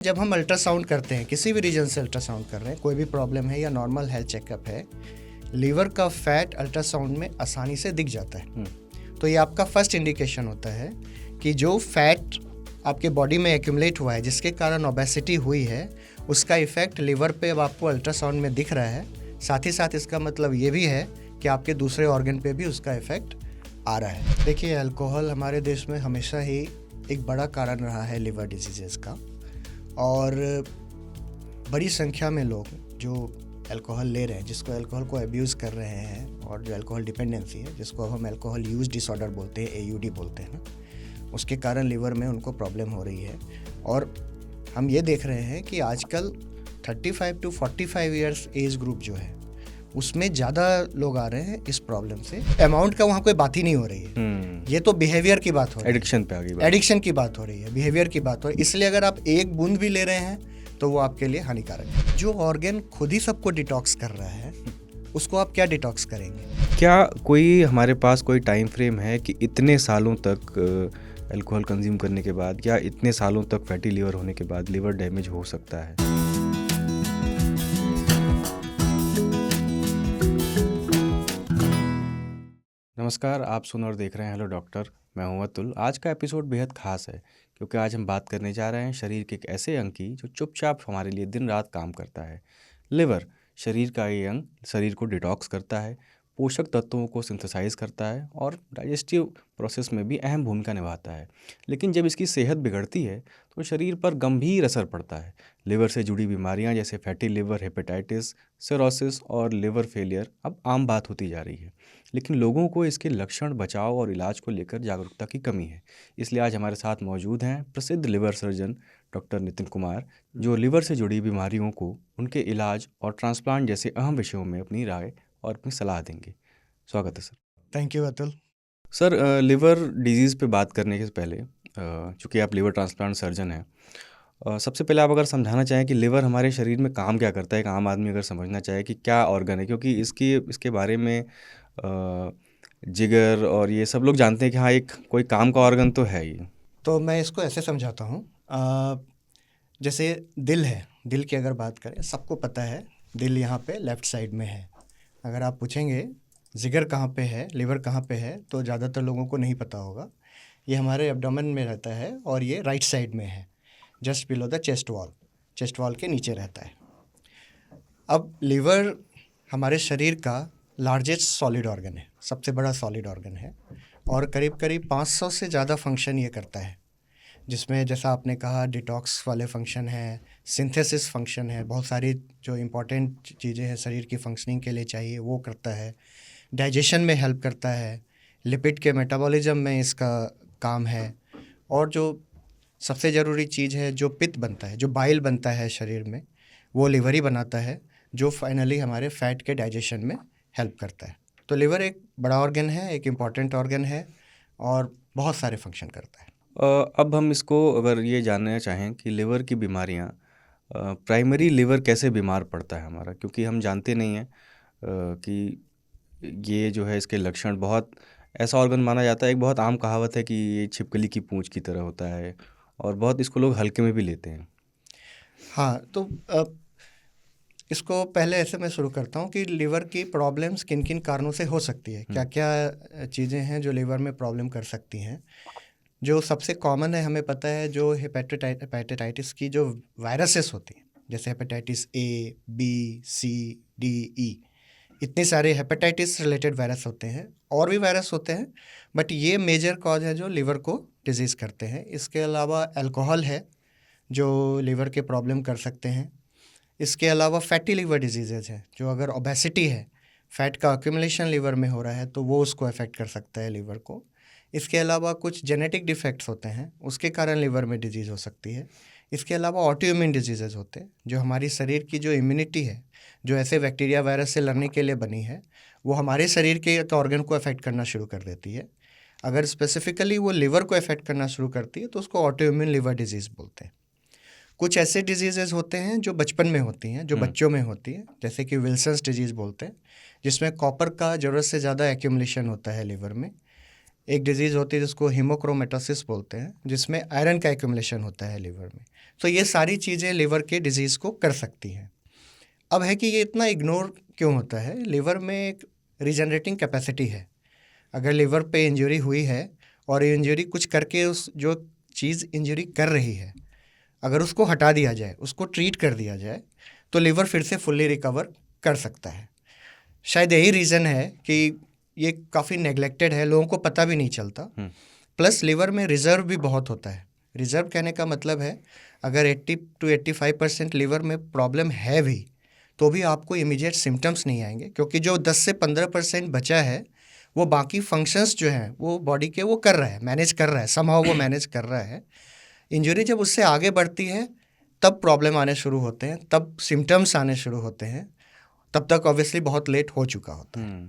जब हम अल्ट्रासाउंड करते हैं, किसी भी रीजन से अल्ट्रासाउंड कर रहे हैं, कोई भी प्रॉब्लम है या नॉर्मल हेल्थ चेकअप है, लीवर का फैट अल्ट्रासाउंड में आसानी से दिख जाता है। तो ये आपका फर्स्ट इंडिकेशन होता है कि जो फैट आपके बॉडी में एक्यूमुलेट हुआ है, जिसके कारण ओबेसिटी हुई है, उसका इफेक्ट लीवर पे अब आपको अल्ट्रासाउंड में दिख रहा है। साथ ही साथ इसका मतलब ये भी है कि आपके दूसरे ऑर्गन पे भी उसका इफेक्ट आ रहा है। देखिए, अल्कोहल हमारे देश में हमेशा ही एक बड़ा कारण रहा है लिवर डिजीज़ेस का, और बड़ी संख्या में लोग जो अल्कोहल ले रहे हैं, जिसको अल्कोहल को अब्यूज़ कर रहे हैं, और जो अल्कोहल डिपेंडेंसी है, जिसको अब हम अल्कोहल यूज डिसऑर्डर बोलते हैं, AUD बोलते हैं ना, उसके कारण लिवर में उनको प्रॉब्लम हो रही है। और हम ये देख रहे हैं कि आजकल 35 to 45 ईयर्स एज ग्रुप जो है, उसमें ज़्यादा लोग आ रहे हैं इस प्रॉब्लम से। अमाउंट का वहाँ कोई बात ही नहीं हो रही है, ये तो बिहेवियर की बात हो रही है, एडिक्शन पे आ गई बात। एडिक्शन की बात हो रही है, बिहेवियर की बात हो रही है। इसलिए अगर आप एक बूंद भी ले रहे हैं तो वो आपके लिए हानिकारक है। जो ऑर्गन खुद ही सबको डिटॉक्स कर रहा है, उसको आप क्या डिटॉक्स करेंगे? क्या कोई हमारे पास कोई टाइम फ्रेम है कि इतने सालों तक अल्कोहल कंज्यूम करने के बाद या इतने सालों तक फैटी लीवर होने के बाद लिवर डैमेज हो सकता है? नमस्कार, आप सुन और देख रहे हैं हेलो डॉक्टर। मैं हूं अतुल। आज का एपिसोड बेहद खास है क्योंकि आज हम बात करने जा रहे हैं शरीर के एक ऐसे अंग की जो चुपचाप हमारे लिए दिन रात काम करता है। लिवर शरीर का ये अंग शरीर को डिटॉक्स करता है, पोषक तत्वों को सिंथेसाइज करता है और डाइजेस्टिव प्रोसेस में भी अहम भूमिका निभाता है। लेकिन जब इसकी सेहत बिगड़ती है तो शरीर पर गंभीर असर पड़ता है। लिवर से जुड़ी बीमारियां जैसे फैटी लिवर, हेपेटाइटिस, सिरोसिस और लिवर फेलियर अब आम बात होती जा रही है। लेकिन लोगों को इसके लक्षण, बचाव और इलाज को लेकर जागरूकता की कमी है। इसलिए आज हमारे साथ मौजूद हैं प्रसिद्ध liver surgeon doctor Nitin Kumar, जो लिवर से जुड़ी बीमारियों को, उनके इलाज और ट्रांसप्लांट जैसे अहम विषयों में अपनी राय और अपनी सलाह देंगे। स्वागत है sir. Thank you Atul. Sir, liver disease पे बात करने के पहले, चूँकि आप लिवर ट्रांसप्लांट सर्जन हैं, सबसे पहले आप अगर समझाना चाहें कि लिवर हमारे शरीर में काम क्या करता है, एक आम आदमी अगर समझना चाहे कि क्या ऑर्गन है, क्योंकि इसके बारे में जिगर और ये सब लोग जानते हैं कि हाँ, एक कोई काम का ऑर्गन तो है ये। तो मैं इसको ऐसे समझाता हूँ, जैसे दिल है, दिल की अगर बात करें, सबको पता है दिल यहाँ पे लेफ़्ट साइड में है। अगर आप पूछेंगे जिगर कहाँ पे है, लिवर कहाँ पे है, तो ज़्यादातर लोगों को नहीं पता होगा। ये हमारे एब्डोमेन में रहता है और ये राइट साइड में है, just below the chest wall के नीचे रहता है। अब लिवर हमारे शरीर का लार्जेस्ट सॉलिड ऑर्गन है, सबसे बड़ा सॉलिड ऑर्गन है, और करीब करीब 500 से ज़्यादा फंक्शन ये करता है, जिसमें जैसा आपने कहा डिटॉक्स वाले फंक्शन है, सिंथेसिस फंक्शन है, बहुत सारी जो इम्पोर्टेंट चीज़ें हैं शरीर की फंक्शनिंग के लिए चाहिए वो करता है, डाइजेशन में हेल्प करता है, लिपिड के मेटाबॉलिज्म में इसका काम है, और जो सबसे ज़रूरी चीज़ है, जो पित्त बनता है, जो बाइल बनता है शरीर में, वो लिवर ही बनाता है, जो फाइनली हमारे फैट के डाइजेशन में हेल्प करता है। तो लिवर एक बड़ा ऑर्गन है, एक इम्पॉर्टेंट ऑर्गन है, और बहुत सारे फंक्शन करता है। अब हम इसको अगर ये जानना चाहें कि लिवर की बीमारियां, प्राइमरी लिवर कैसे बीमार पड़ता है हमारा, क्योंकि हम जानते नहीं हैं कि ये जो है इसके लक्षण, बहुत ऐसा ऑर्गन माना जाता है, एक बहुत आम कहावत है कि ये छिपकली की पूंछ की तरह होता है, और बहुत इसको लोग हल्के में भी लेते हैं। हाँ, तो इसको पहले ऐसे मैं शुरू करता हूँ कि लिवर की प्रॉब्लम्स किन किन कारणों से हो सकती है, क्या क्या चीज़ें हैं जो लिवर में प्रॉब्लम कर सकती हैं। जो सबसे कॉमन है, हमें पता है, जो हेपेटाइटिस की जो वायरसेस होती हैं, जैसे hepatitis A, B, C, D, E, इतने सारे हेपेटाइटिस रिलेटेड वायरस होते हैं, और भी वायरस होते हैं, बट ये मेजर कॉज है जो लिवर को डिजीज़ करते हैं। इसके अलावा अल्कोहल है जो लिवर के प्रॉब्लम कर सकते हैं। इसके अलावा फैटी लिवर डिजीज़ेज है, जो अगर ओबेसिटी है, फैट का अक्यूमुलेशन लिवर में हो रहा है, तो वो उसको अफेक्ट कर सकता है लिवर को। इसके अलावा कुछ जेनेटिक डिफेक्ट्स होते हैं, उसके कारण लिवर में डिजीज़ हो सकती है। इसके अलावा ऑटोइम्यून डिजीज़ेज होते हैं, जो हमारी शरीर की जो इम्यूनिटी है, जो ऐसे बैक्टीरिया वायरस से लड़ने के लिए बनी है, वो हमारे शरीर के एक ऑर्गन को अफेक्ट करना शुरू कर देती है। अगर स्पेसिफिकली वो लिवर को अफेक्ट करना शुरू करती है तो उसको ऑटोइम्यून लिवर डिजीज़ बोलते हैं। कुछ ऐसे डिजीज़ेज होते हैं जो बचपन में होती हैं, जो बच्चों में होती हैं, जैसे कि विल्सन्स डिजीज़ बोलते हैं, जिसमें कॉपर का ज़रूरत से ज़्यादा एक्यूमुलेशन होता है लिवर में। एक डिजीज़ होती है जिसको हीमोक्रोमेटोसिस बोलते हैं, जिसमें आयरन का एक्यूमुलेशन होता है लिवर में। तो ये सारी चीज़ें लिवर के डिजीज़ को कर सकती हैं। अब है कि ये इतना इग्नोर क्यों होता है? लिवर में एक रीजनरेटिंग कैपेसिटी है। अगर लिवर पे इंजरी हुई है और ये इंजरी कुछ करके उस जो चीज़ इंजरी कर रही है, अगर उसको हटा दिया जाए, उसको ट्रीट कर दिया जाए, तो लिवर फिर से फुल्ली रिकवर कर सकता है। शायद यही रीज़न है कि ये काफ़ी नेग्लेक्टेड है, लोगों को पता भी नहीं चलता। प्लस लिवर में रिज़र्व भी बहुत होता है। रिज़र्व कहने का मतलब है अगर 80 to 85% लिवर में प्रॉब्लम है भी, तो भी आपको इमीडिएट सिम्टम्स नहीं आएंगे, क्योंकि जो 10 से 15% बचा है वो बाकी फंक्शंस जो हैं वो बॉडी के वो कर रहा है, मैनेज कर रहा है, समहाउ वो मैनेज कर रहा है। इंजरी जब उससे आगे बढ़ती है तब प्रॉब्लम आने शुरू होते हैं, तब सिम्टम्स आने शुरू होते हैं, तब तक ऑब्वियसली बहुत लेट हो चुका होता है।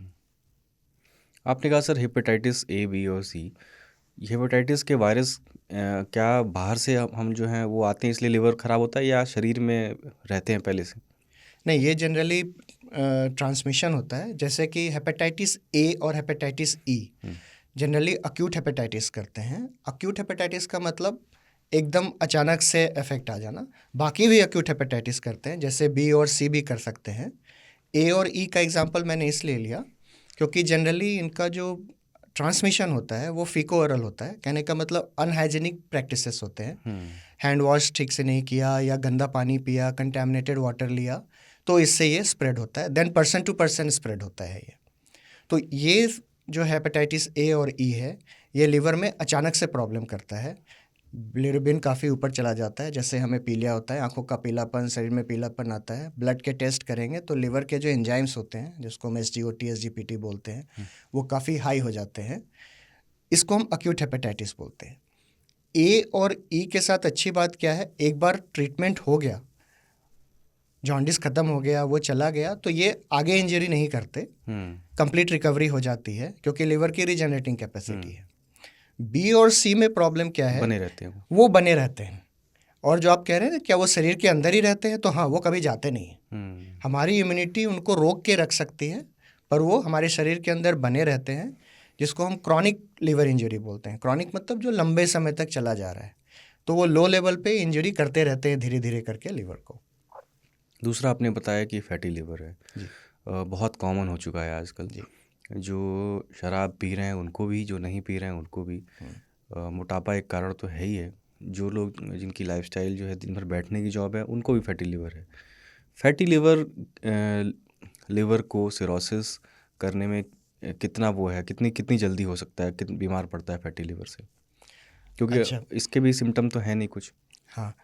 आपने कहा सर हेपेटाइटिस ए, बी और सी, हेपेटाइटिस के वायरस क्या बाहर से हम जो हैं वो आते हैं इसलिए लिवर ख़राब होता है, या शरीर में रहते हैं पहले से? नहीं, ये जनरली ट्रांसमिशन होता है। जैसे कि हेपेटाइटिस ए और hepatitis E generally acute hepatitis करते हैं। अक्यूट हेपेटाइटिस का मतलब एकदम अचानक से इफेक्ट आ जाना। बाकी भी अक्यूट हेपेटाइटिस करते हैं, जैसे बी और सी भी कर सकते हैं। ए और ई का एग्जांपल मैंने इसलिए लिया क्योंकि जनरली इनका जो ट्रांसमिशन होता है वो फीको ओरल होता है। कहने का मतलब अनहाइजीनिक प्रैक्टिसेस होते हैं। हैंड वॉश ठीक से नहीं किया या गंदा पानी पिया, कंटेमिनेटेड वाटर लिया, तो इससे ये स्प्रेड होता है। Then person to person spread होता है ये। तो ये जो हेपेटाइटिस ए और ई है, ये लिवर में अचानक से प्रॉब्लम करता है। बिलिरुबिन काफ़ी ऊपर चला जाता है, जैसे हमें पीलिया होता है, आंखों का पीलापन, शरीर में पीलापन आता है। ब्लड के टेस्ट करेंगे तो लिवर के जो एंजाइम्स होते हैं, जिसको हम SGOT SGPT बोलते हैं, वो काफ़ी हाई हो जाते हैं। इसको हम अक्यूट हेपेटाइटिस बोलते हैं। ए और ई के साथ अच्छी बात क्या है, एक बार ट्रीटमेंट हो गया, जॉन्डिस ख़त्म हो गया, वो चला गया, तो ये आगे इंजरी नहीं करते, कंप्लीट रिकवरी हो जाती है क्योंकि लिवर की रीजनरेटिंग कैपेसिटी है। बी और सी में प्रॉब्लम क्या है, बने रहते हैं वो बने रहते हैं। और जो आप कह रहे हैं ना, क्या वो शरीर के अंदर ही रहते हैं, तो हाँ, वो कभी जाते नहीं हैं। हमारी इम्यूनिटी उनको रोक के रख सकती है, पर वो हमारे शरीर के अंदर बने रहते हैं, जिसको हम क्रॉनिक लिवर इंजरी बोलते हैं। क्रॉनिक मतलब जो लंबे समय तक चला जा रहा है, तो वो लो लेवल पे इंजरी करते रहते हैं धीरे धीरे करके लिवर को। दूसरा आपने बताया कि फैटी लिवर है जी। बहुत कॉमन हो चुका है आजकल जी। जो शराब पी रहे हैं उनको भी, जो नहीं पी रहे हैं उनको भी। मोटापा एक कारण तो है ही है। जो लोग जिनकी लाइफस्टाइल जो है दिन भर बैठने की जॉब है, उनको भी फैटी लिवर है। फैटी लिवर लिवर को सिरोसिस करने में कितना वो है, कितनी जल्दी हो सकता है, कितनी बीमार पड़ता है फैटी लिवर से? क्योंकि अच्छा, इसके भी सिम्टम तो है नहीं कुछ। हाँ,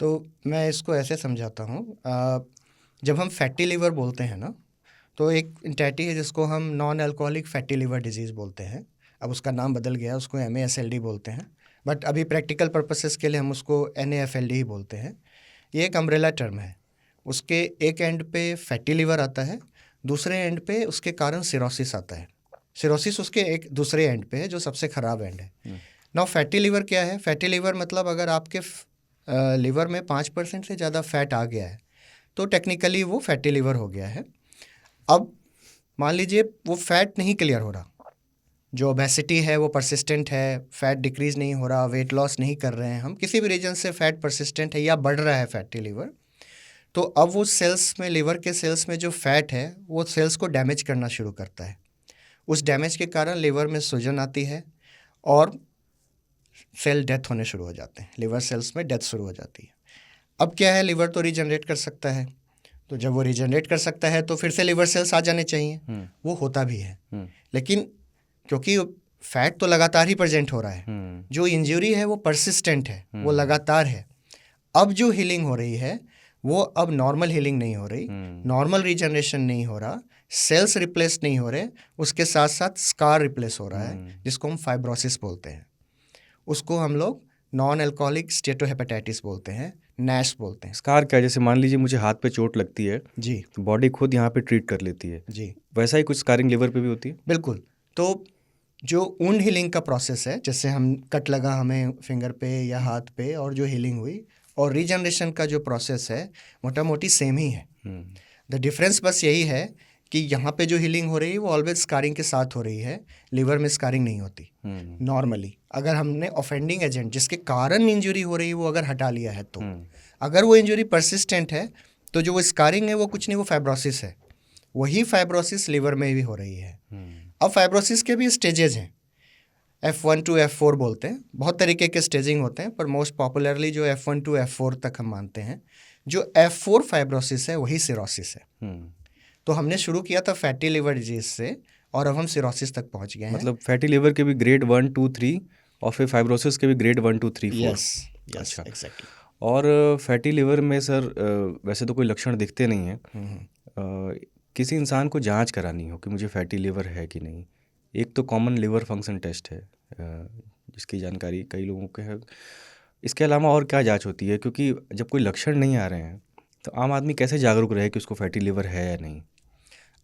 तो मैं इसको ऐसे समझाता हूँ। जब हम फैटी लिवर बोलते हैं ना, तो एक एंटिटी है जिसको हम non alcoholic fatty liver disease बोलते हैं। अब उसका नाम बदल गया, उसको NASLD बोलते हैं, बट अभी प्रैक्टिकल पर्पसेस के लिए हम उसको NAFLD ही बोलते हैं। ये एक अम्ब्रेला टर्म है। उसके एक एंड पे फैटी लिवर आता है, दूसरे एंड पे उसके कारण सिरोसिस आता है। सिरोसिस उसके एक दूसरे एंड पे है, जो सबसे ख़राब एंड है। नाउ फैटी लिवर क्या है? फैटी लिवर मतलब अगर आपके लिवर में 5% से ज़्यादा फैट आ गया है, तो टेक्निकली वो फैटी लिवर हो गया है। अब मान लीजिए वो फैट नहीं क्लियर हो रहा, जो ओबेसिटी है वो परसिस्टेंट है, फैट डिक्रीज़ नहीं हो रहा, वेट लॉस नहीं कर रहे हैं हम, किसी भी रीजन से फैट परसिस्टेंट है या बढ़ रहा है फैटी लिवर, तो अब वो सेल्स में, लिवर के सेल्स में जो फैट है वो सेल्स को डैमेज करना शुरू करता है। उस डैमेज के कारण लिवर में सूजन आती है और सेल डेथ होने शुरू हो जाते हैं, लिवर सेल्स में डेथ शुरू हो जाती है। अब क्या है, लिवर तो रीजनरेट कर सकता है, तो जब वो रीजनरेट कर सकता है तो फिर से लिवर सेल्स आ जाने चाहिए, वो होता भी है। लेकिन क्योंकि फैट तो लगातार ही प्रेजेंट हो रहा है, जो इंजरी है वो परसिस्टेंट है, वो लगातार है। अब जो हीलिंग हो रही है वो अब नॉर्मल हीलिंग नहीं हो रही, नॉर्मल रीजनरेशन नहीं हो रहा, सेल्स रिप्लेस नहीं हो रहे, उसके साथ साथ स्कार रिप्लेस हो रहा है, जिसको हम फाइब्रोसिस बोलते हैं। उसको हम लोग नॉन अल्कोहलिक स्टेटोहेपेटाइटिस बोलते हैं, NASH बोलते हैं। स्कार क्या, जैसे मान लीजिए मुझे हाथ पे चोट लगती है जी, तो बॉडी खुद यहाँ पे ट्रीट कर लेती है जी, वैसा ही कुछ स्कारिंग लिवर पे भी होती है? बिल्कुल। तो जो वुंड हीलिंग का प्रोसेस है, जैसे हम कट लगा हमें फिंगर पे या हाथ पे और जो हीलिंग हुई, और रीजनरेशन का जो प्रोसेस है मोटा मोटी सेम ही है। द डिफरेंस बस यही है कि यहाँ पे जो हीलिंग हो रही है वो ऑलवेज स्कारिंग के साथ हो रही है, लिवर में स्कारिंग नहीं होती नॉर्मली। अगर हमने ऑफेंडिंग एजेंट जिसके कारण इंजरी हो रही है वो अगर हटा लिया है तो अगर वो इंजरी परसिस्टेंट है तो जो वो स्कारिंग है वो कुछ नहीं, वो फाइब्रोसिस है। वही फाइब्रोसिस लिवर में भी हो रही है। अब फाइब्रोसिस के भी स्टेजेज हैं, F1 to F4 बोलते हैं। बहुत तरीके के स्टेजिंग होते हैं पर मोस्ट पॉपुलरली जो F1 to F4 तक हम मानते हैं। जो F4 फाइब्रोसिस है वही सिरोसिस है। तो हमने शुरू किया था फैटी लिवर डिजीज से और अब हम सिरोसिस तक पहुंच गए हैं। मतलब फैटी लिवर के भी ग्रेड 1 2 3 और फिर फाइब्रोसिस के भी ग्रेड 1 2 3 4। यस अच्छा, एग्जैक्टली। और फैटी लिवर में सर वैसे तो कोई लक्षण दिखते नहीं हैं। किसी इंसान को जांच करानी हो कि मुझे फैटी लिवर है कि नहीं, एक तो कॉमन लिवर फंक्शन टेस्ट है जिसकी जानकारी कई लोगों को है। इसके अलावा और क्या जांच होती है, क्योंकि जब कोई लक्षण नहीं आ रहे हैं तो आम आदमी कैसे जागरूक रहे कि उसको फैटी लिवर है या नहीं?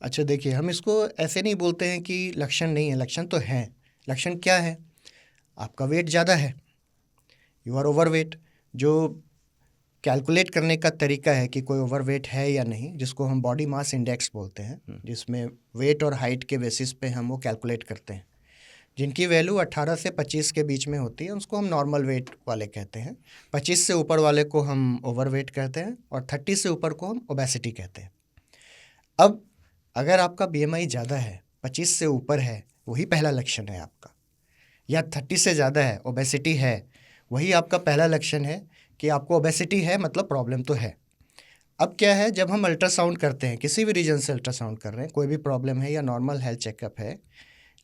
अच्छा देखिए, हम इसको ऐसे नहीं बोलते हैं कि लक्षण नहीं है, लक्षण तो हैं। लक्षण क्या है? आपका वेट ज़्यादा है, यू आर ओवर वेट। जो कैलकुलेट करने का तरीका है कि कोई ओवर वेट है या नहीं, जिसको हम बॉडी मास इंडेक्स बोलते हैं, जिसमें वेट और हाइट के बेसिस पे हम वो कैलकुलेट करते हैं। जिनकी वैल्यू 18 से 25 के बीच में होती है उसको हम नॉर्मल वेट वाले कहते हैं। 25 से ऊपर वाले को हम ओवर वेट कहते हैं और 30 से ऊपर को हम ओबेसिटी कहते हैं। अब अगर आपका BMI ज़्यादा है, 25 से ऊपर है, वही पहला लक्षण है आपका, या 30 से ज़्यादा है, ओबेसिटी है, वही आपका पहला लक्षण है कि आपको ओबेसिटी है, मतलब प्रॉब्लम तो है। अब क्या है, जब हम अल्ट्रासाउंड करते हैं, किसी भी रीजन से अल्ट्रासाउंड कर रहे हैं, कोई भी प्रॉब्लम है या नॉर्मल हेल्थ चेकअप है,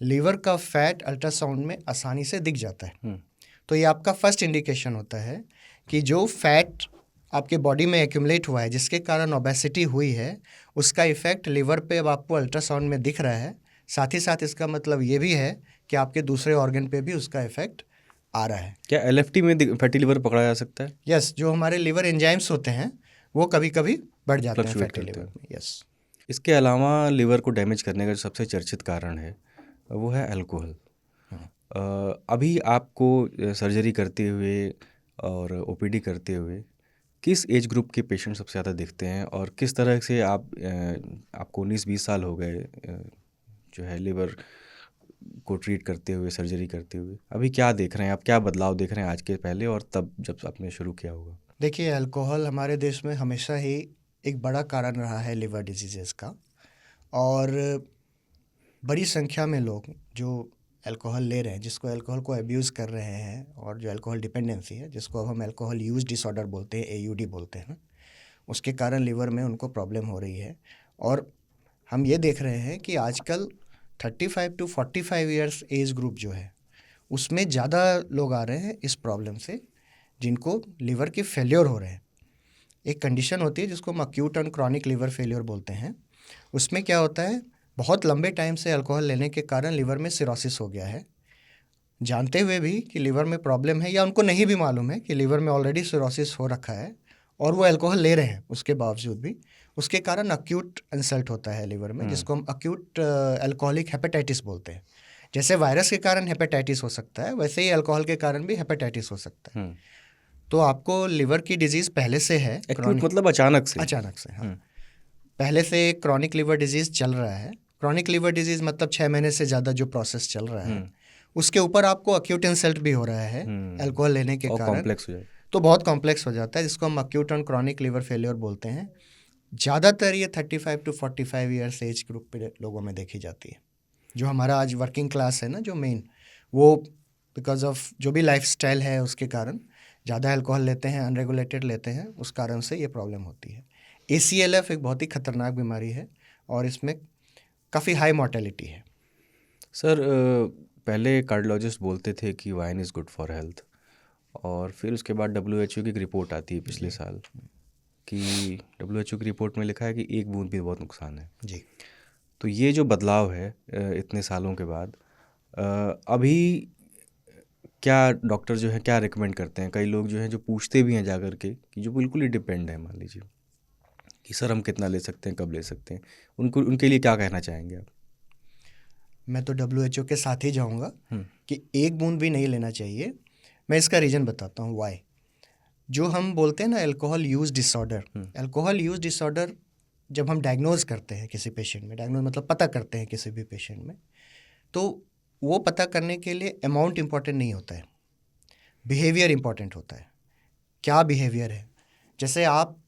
लीवर का फैट अल्ट्रासाउंड में आसानी से दिख जाता है। तो ये आपका फर्स्ट इंडिकेशन होता है कि जो फैट आपके बॉडी में एक्यूमुलेट हुआ है जिसके कारण ओबेसिटी हुई है, उसका इफेक्ट लिवर पे अब आपको अल्ट्रासाउंड में दिख रहा है। साथ ही साथ इसका मतलब ये भी है कि आपके दूसरे ऑर्गन पे भी उसका इफेक्ट आ रहा है। क्या LFT में फैटी लिवर पकड़ा जा सकता है? यस, जो हमारे लिवर एंजाइम्स होते हैं वो कभी कभी बढ़ जाते हैं फ्लक्चुएट फैटी करते लिवर हैं। में। यस। इसके अलावा लिवर को डैमेज करने का जो सबसे चर्चित कारण है वो है अल्कोहल। अभी आपको सर्जरी करते हुए और OPD करते हुए किस एज ग्रुप के पेशेंट सबसे ज़्यादा दिखते हैं, और किस तरह से आपको 19-20 साल हो गए जो है लिवर को ट्रीट करते हुए, सर्जरी करते हुए, अभी क्या देख रहे हैं आप, क्या बदलाव देख रहे हैं आज के पहले और तब जब आपने शुरू किया होगा? देखिए, अल्कोहल हमारे देश में हमेशा ही एक बड़ा कारण रहा है लिवर डिजीज़ का, और बड़ी संख्या में लोग जो अल्कोहल ले रहे हैं, जिसको अल्कोहल को अब्यूज़ कर रहे हैं, और जो अल्कोहल डिपेंडेंसी है, जिसको अब हम अल्कोहल यूज़ डिसऑर्डर बोलते हैं, AUD बोलते हैं ना, उसके कारण लिवर में उनको प्रॉब्लम हो रही है। और हम ये देख रहे हैं कि आजकल 35 to 45 ईयर्स एज ग्रुप जो है उसमें ज़्यादा लोग आ रहे हैं इस प्रॉब्लम से, जिनको लिवर के फेल्योर हो रहे हैं। एक कंडीशन होती है जिसको हम acute and chronic liver failure बोलते हैं। उसमें क्या होता है, बहुत लंबे टाइम से अल्कोहल लेने के कारण लिवर में सिरोसिस हो गया है, जानते हुए भी कि लिवर में प्रॉब्लम है, या उनको नहीं भी मालूम है कि लिवर में ऑलरेडी सिरोसिस हो रखा है और वो अल्कोहल ले रहे हैं उसके बावजूद भी, उसके कारण अक्यूट इंसल्ट होता है लिवर में, जिसको हम अक्यूट अल्कोहलिक हेपेटाइटिस बोलते हैं। जैसे वायरस के कारण हेपेटाइटिस हो सकता है, वैसे ही अल्कोहल के कारण भी हेपेटाइटिस हो सकता है। तो आपको लिवर की डिजीज़ पहले से है, एक्यूट मतलब अचानक से? अचानक से, हाँ। पहले से क्रॉनिक लिवर डिजीज़ चल रहा है। क्रॉनिक लिवर डिजीज़ मतलब 6 महीने से ज़्यादा जो प्रोसेस चल रहा है, उसके ऊपर आपको अक्यूट इंसल्ट भी हो रहा है अल्कोहल लेने के कारण, कॉम्प्लेक्स हो जाए तो बहुत कॉम्प्लेक्स हो जाता है, जिसको हम acute and chronic liver failure बोलते हैं। ज़्यादातर ये 35 to 45 ईयर्स एज ग्रुप पे लोगों में देखी जाती है। जो हमारा आज वर्किंग क्लास है ना, जो मेन, वो बिकॉज ऑफ जो भी लाइफस्टाइल है उसके कारण ज़्यादा अल्कोहल लेते हैं, अनरेगुलेटेड लेते हैं, उस कारण से ये प्रॉब्लम होती है। ACLF एक बहुत ही खतरनाक बीमारी है और इसमें काफ़ी हाई मॉर्टेलिटी है। सर पहले कार्डियोलॉजिस्ट बोलते थे कि wine is good for health, और फिर उसके बाद WHO की एक रिपोर्ट आती है पिछले साल कि WHO की रिपोर्ट में लिखा है कि एक बूंद भी बहुत नुकसान है जी। तो ये जो बदलाव है इतने सालों के बाद, अभी क्या डॉक्टर जो है क्या रिकमेंड करते हैं? कई लोग जो हैं जो पूछते भी हैं जा कर के, कि जो बिल्कुल ही डिपेंड है, मान लीजिए कि सर हम कितना ले सकते हैं, कब ले सकते हैं, उनके लिए क्या कहना चाहेंगे आप? मैं तो WHO के साथ ही जाऊंगा कि एक बूंद भी नहीं लेना चाहिए। मैं इसका रीज़न बताता हूँ वाई। जो हम बोलते हैं ना alcohol use disorder, alcohol use disorder जब हम डायग्नोज करते हैं किसी पेशेंट में, डायग्नोज मतलब पता करते हैं किसी भी पेशेंट में, तो वो पता करने के लिए अमाउंट इम्पॉर्टेंट नहीं होता है, बिहेवियर इम्पॉर्टेंट होता है। क्या बिहेवियर है? जैसे आप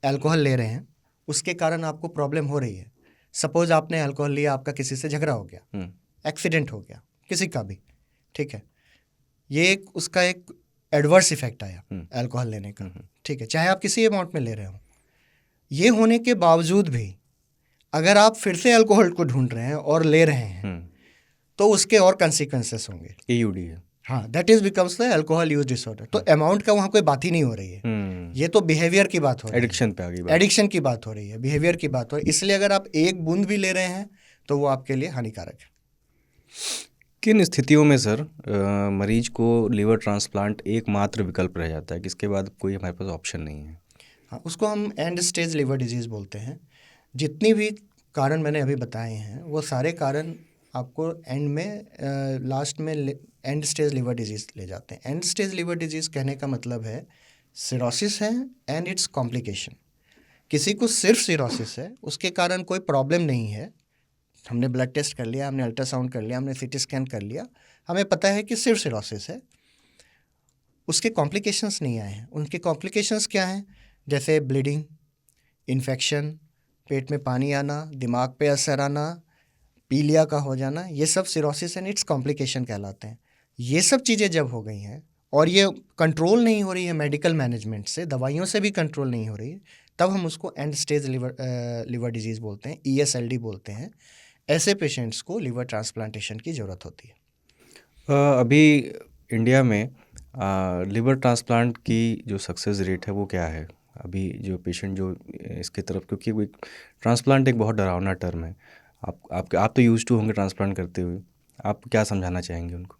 अल्कोहल ले रहे हैं, उसके कारण आपको प्रॉब्लम हो रही है। सपोज आपने अल्कोहल लिया, आपका किसी से झगड़ा हो गया, एक्सीडेंट हो गया, किसी का भी, ठीक है, ये उसका एक एडवर्स इफेक्ट आया अल्कोहल लेने का, ठीक है, चाहे आप किसी अमाउंट में ले रहे हो। ये होने के बावजूद भी अगर आप फिर से अल्कोहल को ढूंढ रहे हैं और ले रहे हैं, तो उसके और कंसिक्वेंसेस होंगे। AUD है। हाँ, that is becomes the alcohol use disorder. तो अमाउंट का वहाँ कोई बात ही नहीं हो रही है, ये तो बिहेवियर की बात हो रही है, एडिक्शन पे आ गई बात। एडिक्शन की बात हो रही है, बिहेवियर की बात हो रही है। इसलिए अगर आप एक बूंद भी ले रहे हैं तो वो आपके लिए हानिकारक है। किन स्थितियों में सर मरीज को लिवर ट्रांसप्लांट एकमात्र विकल्प रह जाता है कि इसके बाद कोई हमारे पास ऑप्शन नहीं है? हाँ, उसको हम एंड स्टेज लिवर डिजीज़ बोलते हैं। जितनी भी कारण मैंने अभी बताए हैं, वो सारे कारण आपको एंड में लास्ट में एंड स्टेज लिवर डिजीज़ ले जाते हैं। एंड स्टेज लिवर डिजीज़ कहने का मतलब है सिरोसिस है एंड इट्स कॉम्प्लिकेशन। किसी को सिर्फ सिरोसिस है, उसके कारण कोई प्रॉब्लम नहीं है, हमने ब्लड टेस्ट कर लिया, हमने अल्ट्रासाउंड कर लिया, हमने CT स्कैन कर लिया, हमें पता है कि सिर्फ सिरोसिस है, उसके कॉम्प्लिकेशंस नहीं आए हैं। उनके कॉम्प्लिकेशंस क्या हैं? जैसे ब्लीडिंग, इन्फेक्शन, पेट में पानी आना, दिमाग पे असर आना, पीलिया का हो जाना, ये सब सिरोसिस एंड इट्स कॉम्प्लिकेशन कहलाते हैं। ये सब चीज़ें जब हो गई हैं और ये कंट्रोल नहीं हो रही है मेडिकल मैनेजमेंट से, दवाइयों से भी कंट्रोल नहीं हो रही है, तब हम उसको एंड स्टेज लिवर डिजीज़ बोलते हैं, ESLD बोलते हैं। ऐसे पेशेंट्स को लिवर ट्रांसप्लांटेशन की ज़रूरत होती है। अभी इंडिया में लिवर ट्रांसप्लांट की जो सक्सेस रेट है वो क्या है? अभी जो पेशेंट जो इसके तरफ, क्योंकि वो ट्रांसप्लांट एक बहुत डरावना टर्म है, आप तो यूज्ड टू होंगे ट्रांसप्लांट करते हुए, आप क्या समझाना चाहेंगे उनको?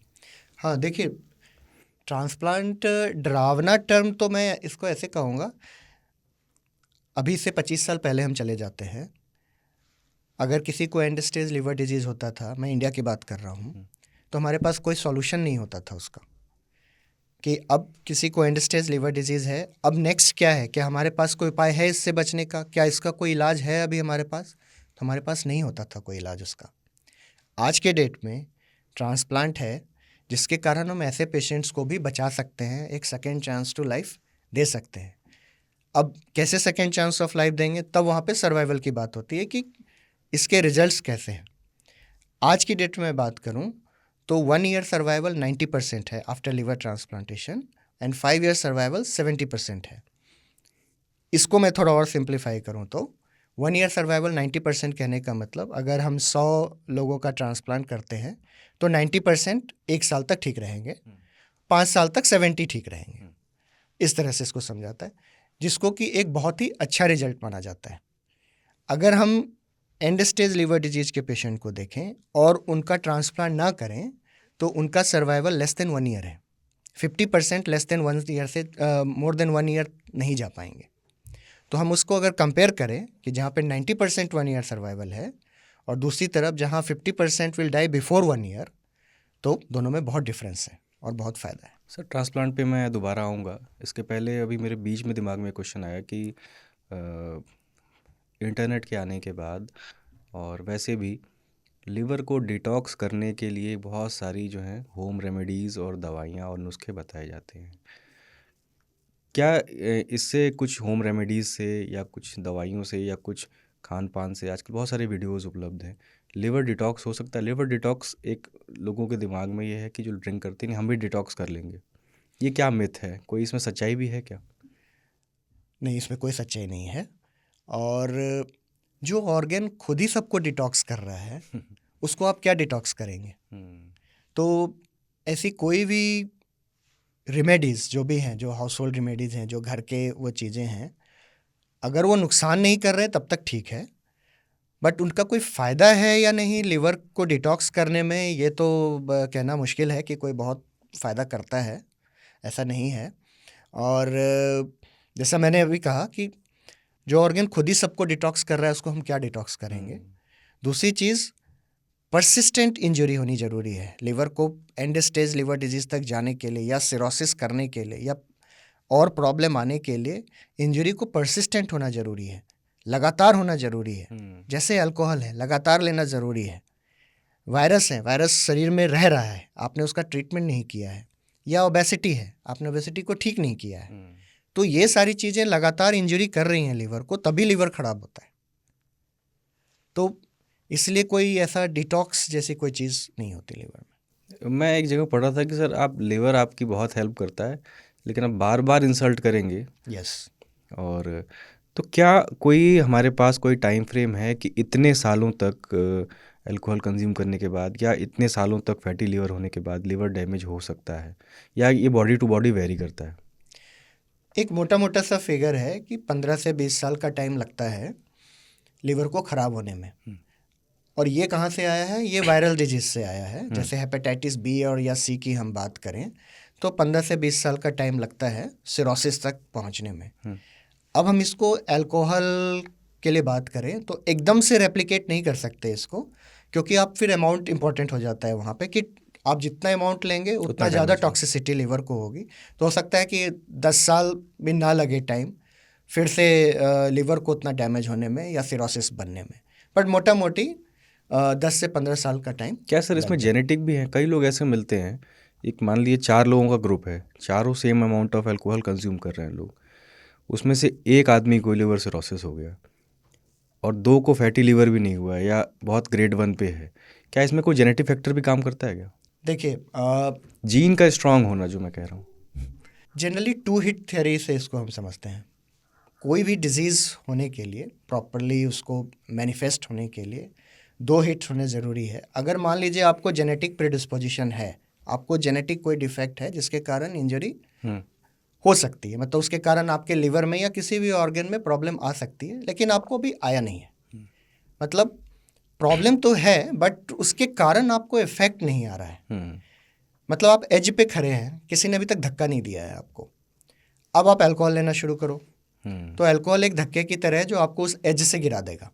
हाँ, देखिए, ट्रांसप्लांट डरावना टर्म तो मैं इसको ऐसे कहूँगा, अभी से 25 साल पहले हम चले जाते हैं, अगर किसी को एंड स्टेज लिवर डिजीज़ होता था, मैं इंडिया की बात कर रहा हूँ, तो हमारे पास कोई सॉल्यूशन नहीं होता था उसका, कि अब किसी को एंड स्टेज लिवर डिजीज़ है, अब नेक्स्ट क्या है, क्या हमारे पास कोई उपाय है इससे बचने का, क्या इसका कोई इलाज है अभी हमारे पास? तो हमारे पास नहीं होता था कोई इलाज उसका। आज के डेट में ट्रांसप्लांट है, जिसके कारण हम ऐसे पेशेंट्स को भी बचा सकते हैं, एक सेकेंड चांस टू लाइफ दे सकते हैं। अब कैसे सेकेंड चांस ऑफ लाइफ देंगे? तब वहाँ पे सर्वाइवल की बात होती है कि इसके रिजल्ट्स कैसे हैं। आज की डेट में बात करूँ तो 1 ईयर सर्वाइवल 90% है after liver transplantation and 5 year survival 70% है। इसको मैं थोड़ा और सिंप्लीफाई करूँ तो 1 ईयर सर्वाइवल 90% कहने का मतलब, अगर हम 100 लोगों का ट्रांसप्लांट करते हैं तो 90% 1 साल तक ठीक रहेंगे, 5 साल तक 70 ठीक रहेंगे। इस तरह से इसको समझाता है, जिसको कि एक बहुत ही अच्छा रिजल्ट माना जाता है। अगर हम एंड स्टेज लिवर डिजीज के पेशेंट को देखें और उनका ट्रांसप्लांट ना करें तो उनका सर्वाइवल लेस देन 1 ईयर है। 50% लेस देन 1 ईयर से मोर देन 1 ईयर नहीं जा पाएंगे। तो हम उसको अगर कंपेयर करें कि जहाँ पे 90% 1 ईयर सर्वाइवल है और दूसरी तरफ जहाँ 50% विल डाई बिफोर 1 ईयर, तो दोनों में बहुत डिफरेंस है और बहुत फ़ायदा है। सर, ट्रांसप्लांट पे मैं दोबारा आऊँगा, इसके पहले अभी मेरे बीच में दिमाग में क्वेश्चन आया कि इंटरनेट के आने के बाद और वैसे भी लिवर को डिटॉक्स करने के लिए बहुत सारी जो हैं होम रेमेडीज़ और दवाइयाँ और नुस्खे बताए जाते हैं। क्या इससे कुछ होम रेमेडीज़ से या कुछ दवाइयों से या कुछ खान पान से, आजकल बहुत सारे वीडियोस उपलब्ध हैं, लिवर डिटॉक्स हो सकता है? लिवर डिटॉक्स एक लोगों के दिमाग में ये है कि जो ड्रिंक करते हैं हम भी डिटॉक्स कर लेंगे, ये क्या मिथ है? कोई इसमें सच्चाई भी है क्या? नहीं, इसमें कोई सच्चाई नहीं है। और जो ऑर्गन खुद ही सबको डिटॉक्स कर रहा है उसको आप क्या डिटॉक्स करेंगे? तो ऐसी कोई भी रेमेडीज़ जो भी हैं, जो हाउस होल्ड रेमेडीज़ हैं, जो घर के वो चीज़ें हैं, अगर वो नुकसान नहीं कर रहे तब तक ठीक है, बट उनका कोई फ़ायदा है या नहीं लिवर को डिटॉक्स करने में, ये तो कहना मुश्किल है कि कोई बहुत फ़ायदा करता है, ऐसा नहीं है। और जैसा मैंने अभी कहा कि जो ऑर्गन खुद ही सबको डिटॉक्स कर रहा है उसको हम क्या डिटॉक्स करेंगे? दूसरी चीज़, परसिस्टेंट इंजरी होनी ज़रूरी है। लिवर को एंड स्टेज लिवर डिजीज़ तक जाने के लिए या सिरोसिस करने के लिए या और प्रॉब्लम आने के लिए इंजरी को परसिस्टेंट होना ज़रूरी है। लगातार होना ज़रूरी है। जैसे अल्कोहल है, लगातार लेना ज़रूरी है। वायरस है, वायरस शरीर में रह रहा है, आपने उसका ट्रीटमेंट नहीं किया है। या ओबेसिटी है, आपने ओबेसिटी को ठीक नहीं किया है। तो ये सारी चीज़ें लगातार इंजरी कर रही हैं लीवर को, तभी लीवर खराब होता है। तो इसलिए कोई ऐसा डिटॉक्स जैसी कोई चीज़ नहीं होती लीवर में। मैं एक जगह पढ़ा था कि सर आप लिवर आपकी बहुत हेल्प करता है, लेकिन आप बार बार इंसल्ट करेंगे। यस। और तो क्या कोई हमारे पास कोई टाइम फ्रेम है कि इतने सालों तक अल्कोहल कंज्यूम करने के बाद या इतने सालों तक फैटी लिवर होने के बाद लिवर डैमेज हो सकता है, या ये बॉडी टू बॉडी वेरी करता है? एक मोटा मोटा सा फिगर है कि 15 से 20 साल का टाइम लगता है लिवर को ख़राब होने में। और ये कहाँ से आया है? ये वायरल डिजीज से आया है। जैसे हेपेटाइटिस बी और या सी की हम बात करें तो 15 से 20 साल का टाइम लगता है सिरोसिस तक पहुँचने में। अब हम इसको अल्कोहल के लिए बात करें तो एकदम से रेप्लिकेट नहीं कर सकते इसको, क्योंकि आप फिर अमाउंट इंपॉर्टेंट हो जाता है वहाँ पे कि आप जितना अमाउंट लेंगे उतना ज़्यादा टॉक्सिसिटी लिवर को होगी। तो हो सकता है कि 10 साल भी ना लगे टाइम फिर से लिवर को उतना डैमेज होने में या सिरोसिस बनने में, बट मोटा मोटी 10 से 15 साल का टाइम। क्या सर इसमें जेनेटिक भी है? कई लोग ऐसे मिलते हैं, एक मान लीजिए 4 लोगों का ग्रुप है, चारों same amount of alcohol consume कर रहे हैं लोग, उसमें से एक आदमी को लिवर सिरोसिस हो गया और 2 को फैटी लिवर भी नहीं हुआ है या बहुत ग्रेड 1 पे है। क्या इसमें कोई जेनेटिक फैक्टर भी काम करता है क्या? देखिए, जीन का स्ट्रांग होना जो मैं कह रहा हूँ। जनरली 2 हिट थ्योरी से इसको हम समझते हैं। कोई भी डिजीज़ होने के लिए, प्रॉपरली उसको मैनिफेस्ट होने के लिए 2 हिट्स होने ज़रूरी है। अगर मान लीजिए आपको जेनेटिक प्रेडिस्पोजिशन है, आपको जेनेटिक कोई डिफेक्ट है जिसके कारण इंजरी हो सकती है, मतलब उसके कारण आपके लिवर में या किसी भी ऑर्गन में प्रॉब्लम आ सकती है, लेकिन आपको अभी आया नहीं है। मतलब प्रॉब्लम तो है बट उसके कारण आपको इफेक्ट नहीं आ रहा है। मतलब आप एज पे खड़े हैं, किसी ने अभी तक धक्का नहीं दिया है आपको, अब आप अल्कोहल लेना शुरू करो तो अल्कोहल एक धक्के की तरह है जो आपको उस एज से गिरा देगा।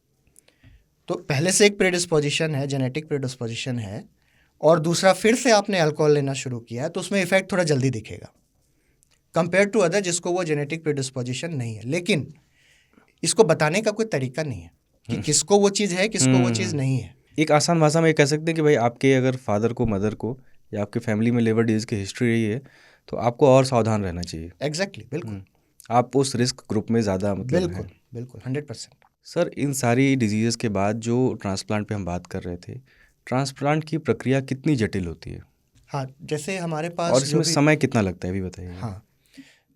तो पहले से एक प्रेडिस्पोजिशन है, जेनेटिक प्रेडिस्पोजिशन है, और दूसरा फिर से आपने अल्कोहल लेना शुरू किया है तो उसमें इफेक्ट थोड़ा जल्दी दिखेगा कंपेयर टू अदर जिसको वो जेनेटिक प्रेडिस्पोजिशन नहीं है। लेकिन इसको बताने का कोई तरीका नहीं है कि किसको वो चीज़ है, किसको वो चीज़ नहीं है। एक आसान भाषा में ये कह सकते हैं कि भाई आपके अगर फादर को, मदर को या आपके फैमिली में लिवर डिजीज़ की हिस्ट्री रही है तो आपको और सावधान रहना चाहिए। एग्जैक्टली, बिल्कुल। आप उस रिस्क ग्रुप में ज़्यादा मतलब हैं। बिल्कुल 100%। सर, इन सारी डिजीज़ के बाद जो ट्रांसप्लांट पे हम बात कर रहे थे, ट्रांसप्लांट की प्रक्रिया कितनी जटिल होती है? हाँ, जैसे हमारे पास और इसमें समय कितना लगता है, भी बताइए। हाँ,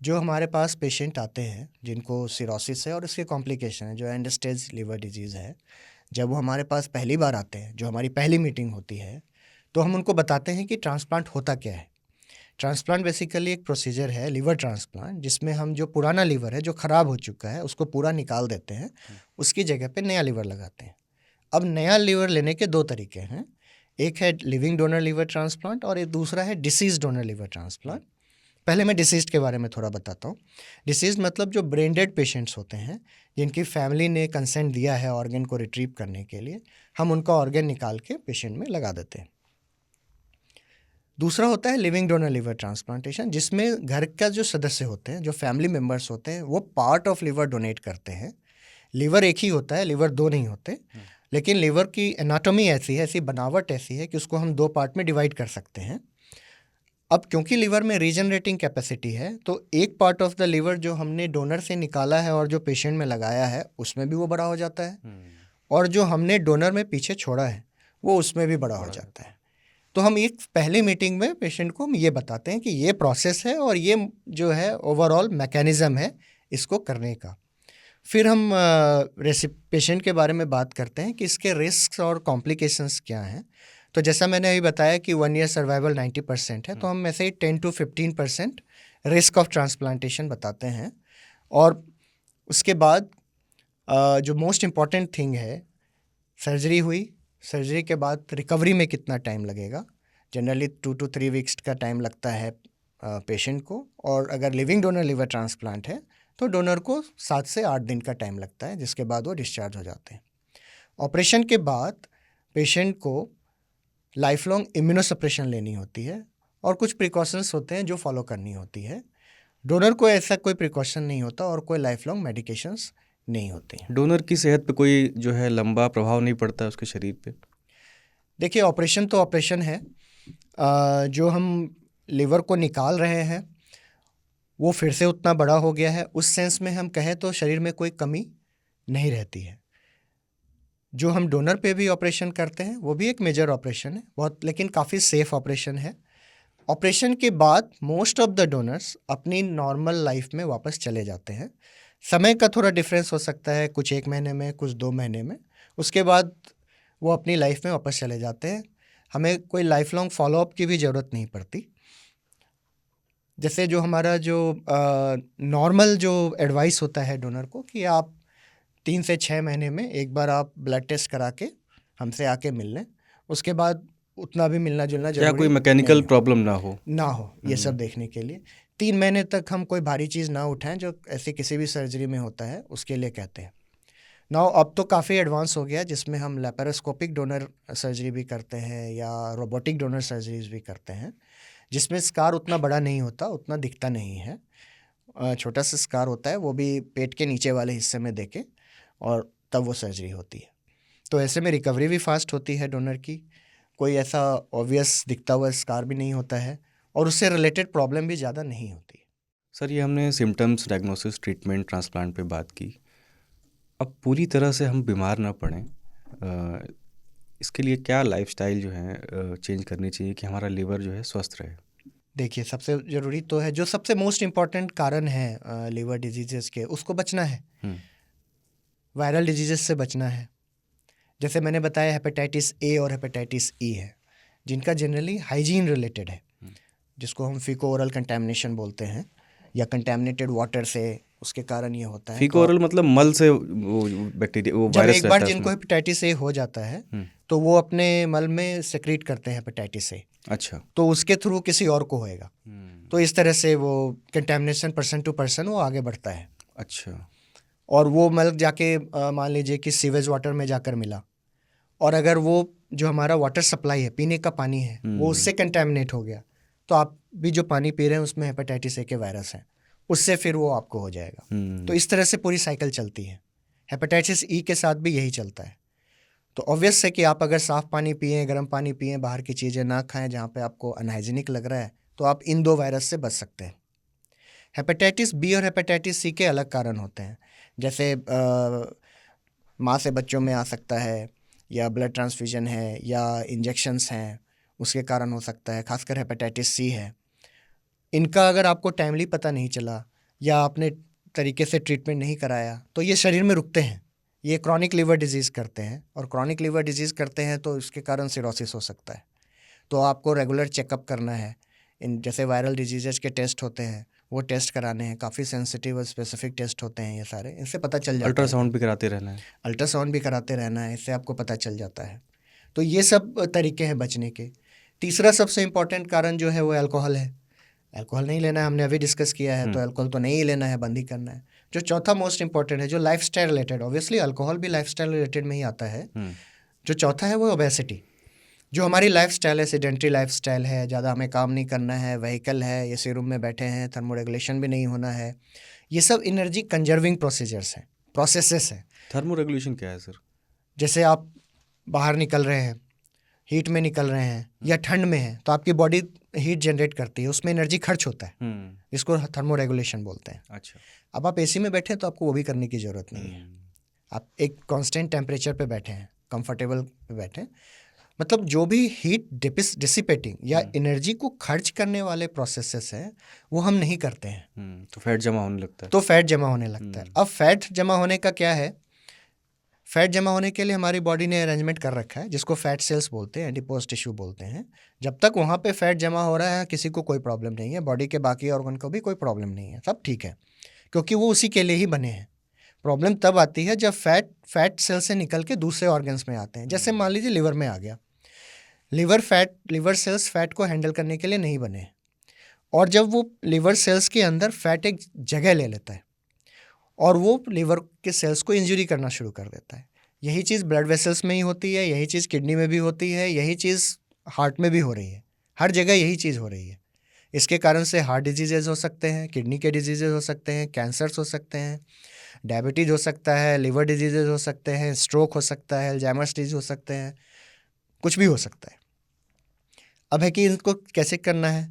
जो हमारे पास पेशेंट आते हैं जिनको सिरोसिस है और इसके कॉम्प्लिकेशन है, जो एंड स्टेज लिवर डिजीज़ है, जब वो हमारे पास पहली बार आते हैं, जो हमारी पहली मीटिंग होती है, तो हम उनको बताते हैं कि ट्रांसप्लांट होता क्या है। ट्रांसप्लांट बेसिकली एक प्रोसीजर है, लिवर ट्रांसप्लांट, जिसमें हम जो पुराना लिवर है जो ख़राब हो चुका है उसको पूरा निकाल देते हैं, उसकी जगह पे नया लिवर लगाते हैं। अब नया लिवर लेने के 2 तरीके हैं, एक है लिविंग डोनर लिवर ट्रांसप्लांट और एक दूसरा है डिसीज डोनर लिवर ट्रांसप्लांट। पहले मैं डिसीज़ के बारे में थोड़ा बताता हूँ। डिसीज़ मतलब जो ब्रेन डेड पेशेंट्स होते हैं जिनकी फैमिली ने कंसेंट दिया है ऑर्गन को रिट्रीव करने के लिए, हम उनका ऑर्गन निकाल के पेशेंट में लगा देते हैं। दूसरा होता है लिविंग डोनर लिवर ट्रांसप्लांटेशन, जिसमें घर का जो सदस्य होते हैं, जो फैमिली मेम्बर्स होते हैं, वो पार्ट ऑफ लिवर डोनेट करते हैं। लिवर एक ही होता है, लिवर 2 नहीं होते, लेकिन लिवर की एनाटॉमी ऐसी है, ऐसी बनावट ऐसी है कि उसको हम 2 पार्ट में डिवाइड कर सकते हैं। अब क्योंकि लिवर में रीजनरेटिंग कैपेसिटी है, तो एक पार्ट ऑफ द लिवर जो हमने डोनर से निकाला है और जो पेशेंट में लगाया है उसमें भी वो बड़ा हो जाता है, और जो हमने डोनर में पीछे छोड़ा है वो उसमें भी बड़ा हो जाता है। तो हम एक पहले मीटिंग में पेशेंट को हम ये बताते हैं कि ये प्रोसेस है और ये जो है ओवरऑल मैकेनिज़्म है इसको करने का। फिर हम पेशेंट के बारे में बात करते हैं कि इसके रिस्क और कॉम्प्लिकेशंस क्या हैं। तो जैसा मैंने अभी बताया कि 1 ईयर सर्वाइवल 90% है, तो हम ऐसे ही 10 to 15% रिस्क ऑफ ट्रांसप्लांटेशन बताते हैं। और उसके बाद जो मोस्ट इम्पॉर्टेंट थिंग है, सर्जरी हुई, सर्जरी के बाद रिकवरी में कितना टाइम लगेगा। जनरली 2 to 3 वीक्स का टाइम लगता है पेशेंट को, और अगर लिविंग डोनर लिवर ट्रांसप्लांट है तो डोनर को 7 से 8 दिन का टाइम लगता है, जिसके बाद वो डिस्चार्ज हो जाते हैं। ऑपरेशन के बाद पेशेंट को लाइफ लॉन्ग इम्यूनोसप्रेशन लेनी होती है और कुछ प्रिकॉशंस होते हैं जो फॉलो करनी होती है। डोनर को ऐसा कोई प्रिकॉशन नहीं होता और कोई लाइफ लॉन्ग मेडिकेशंस नहीं होती हैं। डोनर की सेहत पे कोई जो है लंबा प्रभाव नहीं पड़ता उसके शरीर पे? देखिए, ऑपरेशन तो ऑपरेशन है। जो हम लिवर को निकाल रहे हैं वो फिर से उतना बड़ा हो गया है, उस सेंस में हम कहें तो शरीर में कोई कमी नहीं रहती है। जो हम डोनर पे भी ऑपरेशन करते हैं वो भी एक मेजर ऑपरेशन है, बहुत, लेकिन काफ़ी सेफ ऑपरेशन है। ऑपरेशन के बाद मोस्ट ऑफ द डोनर्स अपनी नॉर्मल लाइफ में वापस चले जाते हैं। समय का थोड़ा डिफरेंस हो सकता है, कुछ 1 महीने में, कुछ 2 महीने में। उसके बाद वो अपनी लाइफ में वापस चले जाते हैं। हमें कोई लाइफ लॉन्ग फॉलोअप की भी ज़रूरत नहीं पड़ती। जैसे जो हमारा जो नॉर्मल जो एडवाइस होता है डोनर को कि आप 3 से 6 महीने में एक बार आप ब्लड टेस्ट करा के हमसे आके मिल लें, उसके बाद उतना भी मिलना जुलना क्या जरूरी कोई मैकेनिकल नहीं प्रॉब्लम ना हो? हो ये सब देखने के लिए 3 महीने तक हम कोई भारी चीज़ ना उठाएं, जो ऐसे किसी भी सर्जरी में होता है उसके लिए कहते हैं। नाउ अब तो काफ़ी एडवांस हो गया, जिसमें हम लैपेरोस्कोपिक डोनर सर्जरी भी करते हैं या रोबोटिक डोनर सर्जरीज भी करते हैं, जिसमें स्कार उतना बड़ा नहीं होता, उतना दिखता नहीं है। छोटा सा स्कार होता है, वो भी पेट के नीचे वाले हिस्से में देके, और तब वो सर्जरी होती है। तो ऐसे में रिकवरी भी फास्ट होती है डोनर की, कोई ऐसा ऑब्वियस दिखता हुआ स्कार भी नहीं होता है, और उससे रिलेटेड प्रॉब्लम भी ज़्यादा नहीं होती। सर, ये हमने सिम्टम्स, डायग्नोसिस, ट्रीटमेंट, ट्रांसप्लांट पे बात की। अब पूरी तरह से हम बीमार ना पड़ें, इसके लिए क्या लाइफस्टाइल जो है चेंज करनी चाहिए कि हमारा लिवर जो है स्वस्थ रहे? देखिए, सबसे ज़रूरी तो है, जो सबसे मोस्ट इम्पॉर्टेंट कारण है लिवर डिजीजेस के, उसको बचना है। वायरल डिजीजेस से बचना है। जैसे मैंने बताया, हेपेटाइटिस ए और हेपेटाइटिस ई है, जिनका जनरली हाइजीन रिलेटेड है, जिसको हम फीको ओरल कंटेमिनेशन बोलते हैं, या कंटेमिनेटेड वाटर से उसके कारण ये होता है। फीको ओरल मतलब मल से वो बैक्टीरिया, वो जब वायरस एक बार रहता है जिनको उसमें? हेपेटाइटिस ए हो जाता है तो वो अपने मल में सेक्रीट करते हैं हेपेटाइटिस ए, अच्छा। तो उसके थ्रू किसी और को होएगा। तो इस तरह से वो कंटेमिनेशन पर्सन टू पर्सन वो आगे बढ़ता है। अच्छा। और वो मल जाके मान लीजिए कि सीवेज वाटर में जाकर मिला, और अगर वो जो हमारा वाटर सप्लाई है, पीने का पानी है, वो उससे कंटेमिनेट हो गया, तो आप भी जो पानी पी रहे हैं उसमें हेपेटाइटिस ए के वायरस हैं, उससे फिर वो आपको हो जाएगा। तो इस तरह से पूरी साइकिल चलती है। हेपेटाइटिस ई के साथ भी यही चलता है। तो ऑब्वियस है कि आप अगर साफ़ पानी पिएं, गर्म पानी पिएं, बाहर की चीज़ें ना खाएं जहाँ पे आपको अनहाइजीनिक लग रहा है, तो आप इन 2 वायरस से बच सकते हैं। हेपेटाइटिस बी और हेपेटाइटिस सी के अलग कारण होते हैं, जैसे माँ से बच्चों में आ सकता है, या ब्लड ट्रांसफ्यूजन है, या इंजेक्शंस हैं, उसके कारण हो सकता है। खासकर हेपेटाइटिस सी है, इनका अगर आपको टाइमली पता नहीं चला या आपने तरीके से ट्रीटमेंट नहीं कराया तो ये शरीर में रुकते हैं, ये क्रॉनिक लिवर डिजीज़ करते हैं, और क्रॉनिक लिवर डिजीज़ करते हैं तो इसके कारण सिरोसिस हो सकता है। तो आपको रेगुलर चेकअप करना है। इन जैसे वायरल डिजीज़ के टेस्ट होते हैं वो टेस्ट कराने हैं, काफ़ी सेंसिटिव और स्पेसिफिक टेस्ट होते हैं ये सारे, इनसे पता चल जाता है। अल्ट्रासाउंड भी कराते रहना है? अल्ट्रासाउंड भी कराते रहना है, इससे आपको पता चल जाता है। तो ये सब तरीके हैं बचने के। तीसरा सबसे इम्पॉर्टेंट कारण जो है वो अल्कोहल है। अल्कोहल नहीं लेना है, हमने अभी डिस्कस किया है, तो अल्कोहल तो नहीं लेना है, बंद ही करना है। जो चौथा मोस्ट इंपॉर्टेंट है, जो लाइफस्टाइल रिलेटेड, ऑब्वियसली अल्कोहल भी लाइफस्टाइल रिलेटेड में ही आता है। जो चौथा है वो ओबेसिटी। जो हमारी लाइफस्टाइल है, सेडेंट्री लाइफस्टाइल है, ज़्यादा हमें काम नहीं करना है, व्हीकल है, एसी रूम में बैठे हैं, थर्मोरेगुलेशन भी नहीं होना है, ये सब एनर्जी कंजर्विंग प्रोसीजर्स हैं, प्रोसेसेस हैं। थर्मोरेगुलेशन क्या है सर? जैसे जैसे आप बाहर निकल रहे हैं, हीट में निकल रहे हैं या ठंड में हैं, तो आपकी बॉडी हीट जनरेट करती है, उसमें एनर्जी खर्च होता है, इसको थर्मोरेगुलेशन बोलते हैं। अच्छा। अब आप एसी में बैठे हैं तो आपको वो भी करने की ज़रूरत नहीं है। आप एक कांस्टेंट टेम्परेचर पे बैठे हैं, कंफर्टेबल पे बैठे हैं, मतलब जो भी हीट डिसिपेटिंग या एनर्जी को खर्च करने वाले प्रोसेसेस हैं वो हम नहीं करते हैं। तो फैट जमा होने लगता है। तो फैट जमा होने लगता है। अब फैट जमा होने का क्या है, फैट जमा होने के लिए हमारी बॉडी ने अरेंजमेंट कर रखा है, जिसको फैट सेल्स बोलते हैं, एडिपोज टिश्यू बोलते हैं। जब तक वहाँ पे फैट जमा हो रहा है किसी को कोई प्रॉब्लम नहीं है, बॉडी के बाकी ऑर्गन को भी कोई प्रॉब्लम नहीं है, सब ठीक है, क्योंकि वो उसी के लिए ही बने हैं। प्रॉब्लम तब आती है जब फैट सेल से निकल के दूसरे ऑर्गन्स में आते हैं। जैसे मान लीजिए लिवर में आ गया, लिवर सेल्स फैट को हैंडल करने के लिए नहीं बने हैं, और जब वो लिवर सेल्स के अंदर फैट एक जगह ले लेता है और वो लिवर के सेल्स को इंजरी करना शुरू कर देता है। यही चीज़ ब्लड वेसल्स में ही होती है, यही चीज़ किडनी में भी होती है, यही चीज़ हार्ट में भी हो रही है, हर जगह यही चीज़ हो रही है। इसके कारण से हार्ट डिजीजेज हो सकते हैं, किडनी के डिजीजेज हो सकते हैं, कैंसर्स हो सकते हैं, डायबिटीज़ हो सकता है, लिवर डिजीज़ेज हो सकते हैं, स्ट्रोक हो सकता है, अल्जाइमर्स डिजीज हो सकते हैं, कुछ भी हो सकता है। अब है कि इनको कैसे करना है।